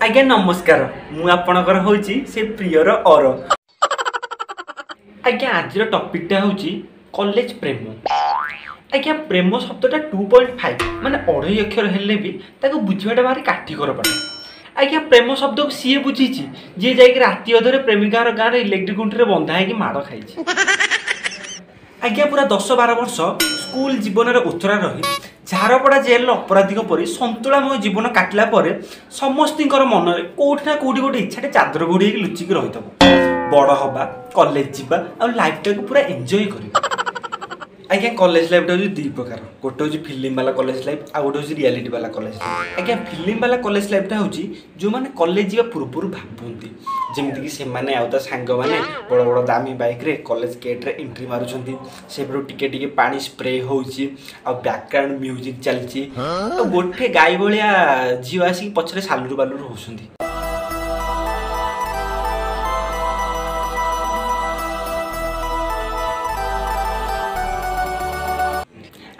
आज्ञा नमस्कार मु आपणकर होची से प्रियर और आज्ञा आज टॉपिकटा होची कॉलेज प्रेम। आज्ञा प्रेम शब्दटा 2.5 माने 2.5 अक्षर हेले भी ताको बुझिबाटा भारी काठीकर पड़े। आज्ञा प्रेम शब्द को सी बुझीची जे जाई राति अधरे प्रेमिकार गाँव इलेक्ट्रिक खुंटी बंधा है माड़ खाई। आज्ञा पूरा 10-12 वर्ष स्कूल जीवन में उतरा रही झारपड़ा जेल अपराधी परी संतुलामय जीवन काटला समस्त मन में कौटिना कौटी गोटे इच्छा चादर घोड़ी लुचिक रही बड़ हवा कॉलेज जीवा और लाइफ टाइम पूरा एंजॉय कर। आज्ञा कॉलेज लाइफ हूँ दुई प्रकार, गोटे हूँ फिल्म वाला कॉलेज लाइफ आ गोटे हूँ रियलिटी वाला कॉलेज लाइफ। आज्ञा फिल्म वाला कॉलेज लाइफटा हूँ जो मैंने कॉलेज जा पूर्व भावती जमीक से सांग मैंने बड़ बड़ दामी बाइक रे कॉलेज गेट रे एंट्री मारुछंती से टिके टिके पानी स्प्रे होउची आ बैकग्राउंड म्यूजिक चलची तो गोटे गाई भलिया झील आसिक पछरे सालुरु बालुरु होउछंती।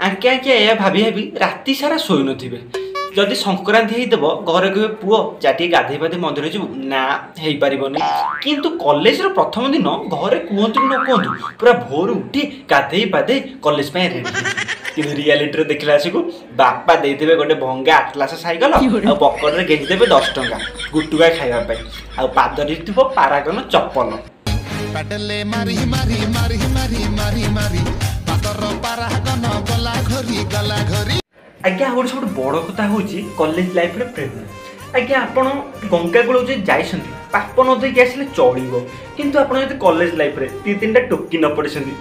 आज्ञा आज्ञा या भाभी भाभी राति सारा शोई नथिबे जदि संक्रांति होदेव घरे कहे पुओ जाटी गाधे पाधे मंदिर जीव ना हो पारनि किंतु कॉलेज प्रथम दिन घरे कहतु न कहतु पूरा भोर उठी गाधे पाधे कॉलेज रेडी कि रियलिटी देखला आसकू बापा देते गोटे भंगा आटलास साइकेल और पकेट गेंजीदेवे 10 टंका गुटुका खाइबा आ पादरी थो पारागन चप्पल आज्ञा गोटे सब बड़ कथा हूँ कॉलेज लाइफ रे प्रेम। आज्ञा आपण गंगा कूल जाइछंती पाप न देकी आसिले चलिबो किंतु आपण जदि कॉलेज लाइफ रे 2-3टा टोकी न पड़छंती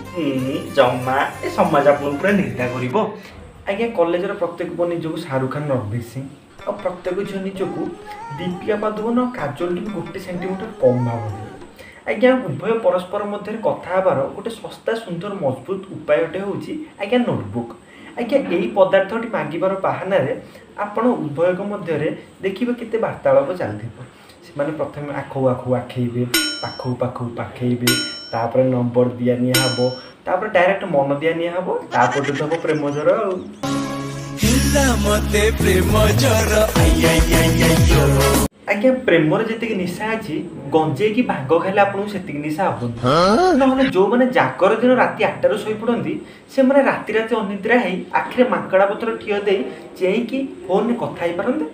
जम्मा ए समाज आपण पूरा निंदा करिवो। आज्ञा कॉलेज रे प्रत्येक बो निजको शाहरुख खान रणवीर सिंह और प्रत्येक झियो निजको दीपिका पादुकोण और काजोल टू 1 सेंटीमीटर कम भावती। आज्ञा उभय परस्पर मध्य कथा हबार गोटे सस्ता सुंदर मजबूत उपायटे हूँ आज्ञा नोटबुक। आज्ञा यही पदार्थटी मागिबार बाहाना आपण उभय मध्य देखिए केते वार्तालाप चलते प्रथम आखु आखु आखेबे पाखु पाखु पाखेबे तापर नंबर दिया निया हबो तापर डायरेक्ट मन दिया निया हबो तापर तो हबो प्रेम जर मते प्रेम जर आज्ञा प्रेम जी निशा अच्छी गंजे की भाग खाइले आपको से निशा हम ना जो मैंने जागर दिन राति 8 शोई पड़ती से मैंने राति राति अनिद्रा है आखिरे माकड़ा पत्र ठियो दे चेईकी फोन कथा ही पारते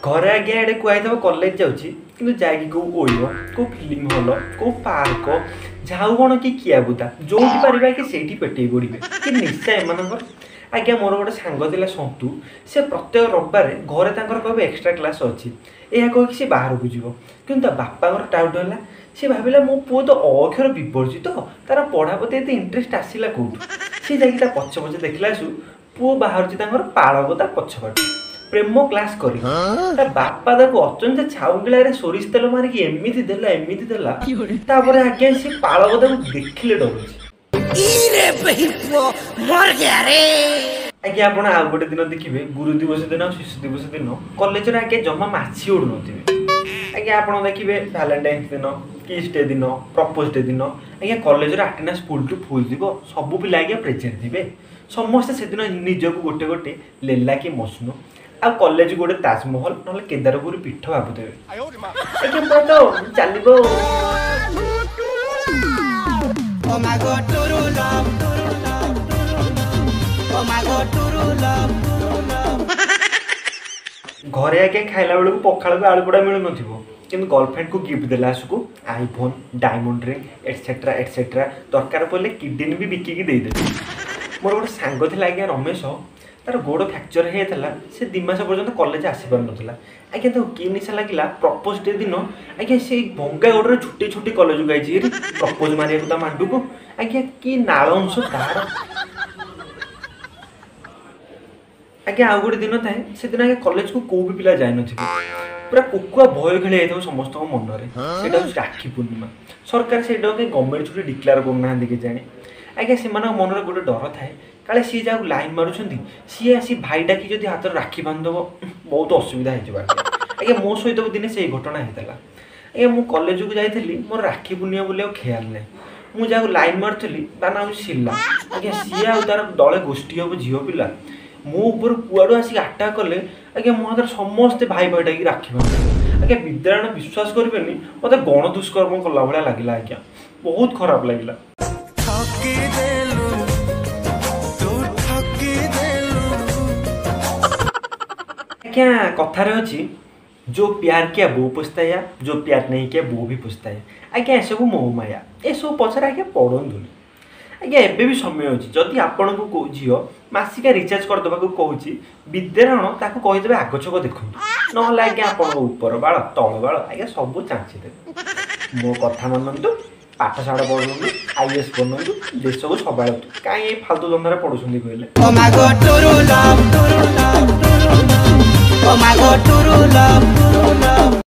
घरे आज्ञा एडे कहदेव कॉलेज जाऊँगी कि जाकि कौ ओयो कौ फिल्म हॉल कौ पार्क झाऊ बण कि किया बुदा जो पारे कि से पेटे पड़े कि निशा एम आज्ञा मोर गोटे सांग था सन्तु से प्रत्येक रविवार घरे कहे एक्सट्रा क्लास अच्छी यह कहीकि सी बाहर को जीव कि बापा डाउट है सी भाविला मो पुओ तो अक्षर विवर्जित तो तार पढ़ा प्रति एत इंटरेस्ट आसला कौटू सी जा पछे पछे देखला पुओ बाहर पाड़बदा पछपट प्रेम क्लास कर बापा अचंजा छाउगिला सोरिष तेल मारिकी एमती देला आज्ञा सी पाड़बदा देखिले डरुची आज्ञा आपण आ गोटे दिन देखिए गुरु दिवस दिन और शिशु दिवस दिन कॉलेज आज्ञा जमा माछी उड़ू आज्ञा आप देखिए वैलेंटाइन्स दिन किस डे दिन प्रपोज डे दिन आज्ञा college attendance full to full थी सबू पिला आज्ञा प्रेजेंट थे समस्ते से दिन निजक गोटे गोटे लेला कि मसनू आ कॉलेज गोटे ताजमहल ना केदारपुर पीठ भावुथे आज्ञा पूरा तो चलो घरे आगे खाइला बेलू पखाड़ को आलू पोड़ा मिलू कि गर्लफ्रेंड को गिफ्ट देला आसकू iPhone diamond ring etcetera etcetera दरकार पड़े किडनी भी बिकिकी देदेवी। मोर गोटे सांग था आज्ञा रमेश तार गोड़ फ्रैक्चर होता से 2 मास पर्यटन कॉलेज आसपार नाला आज्ञा तो कि निशा लगे प्रपोज डे दिन आज्ञा से भंगा गोड़े छुटे छुटे कॉलेज को आई प्रपोज मारे मांडू को आज्ञा कि नाल अंश तार आज्ञा आउ गोटे दिन थाए से दिन आज्ञा कॉलेज को कोई भी पिला जाए न पूरा कुकुआ भय खेली जाता समस्त मन में राखी पूर्णिमा सरकार से गवर्नमेंट छुट्टी डिक्लेयर करना कि जाने आज्ञा से मन में गोटे डर थाए काले सी जहाँ लाइन मारुंट सी आसी भाई डाकी जब हाथ राखी बांधव बहुत असुविधा हो आज्ञा मो सहित दिन से घटना होता आज्ञा मु कॉलेज को जाइली मोर राखी पूर्णिमा बोले ख्याल ना मुझे लाइन मारुली ता ना शिला आज्ञा सी आ तार दले गोष्ठी हम झील पिला मो ऊपर कुआड़ू आसिक आटाक कले आज्ञा मो हाथ समस्ते भाई भाईटा की राखी बांधे आज्ञा विद्यारायण विश्वास करेंगे मत गण दुष्कर्म कला भाया लगे आज्ञा बहुत खराब लगे। आज्ञा कथार अच्छी जो प्यार किया वो पुछताया जो प्यार नहीं किया वो भी पुछताया आज्ञा ए सब मोह माया ए सब पचर आज्ञा पढ़ुन आज्ञा एबे भी समय अच्छी जदि आपण को झील मासिका रिचार्ज करदेवा कहूँ विद्यारायण ताको कहीदेवे आगछक देखुँ ना आज्ञा आप ऊपर बाड़ तल बाड़ आज्ञा सब चाँचीदेवे मो कथा मानतु पाठशाला पढ़ु आईएएस बनतु देश को संभालतु कहीं फालतू धंदा पढ़ुं कहले।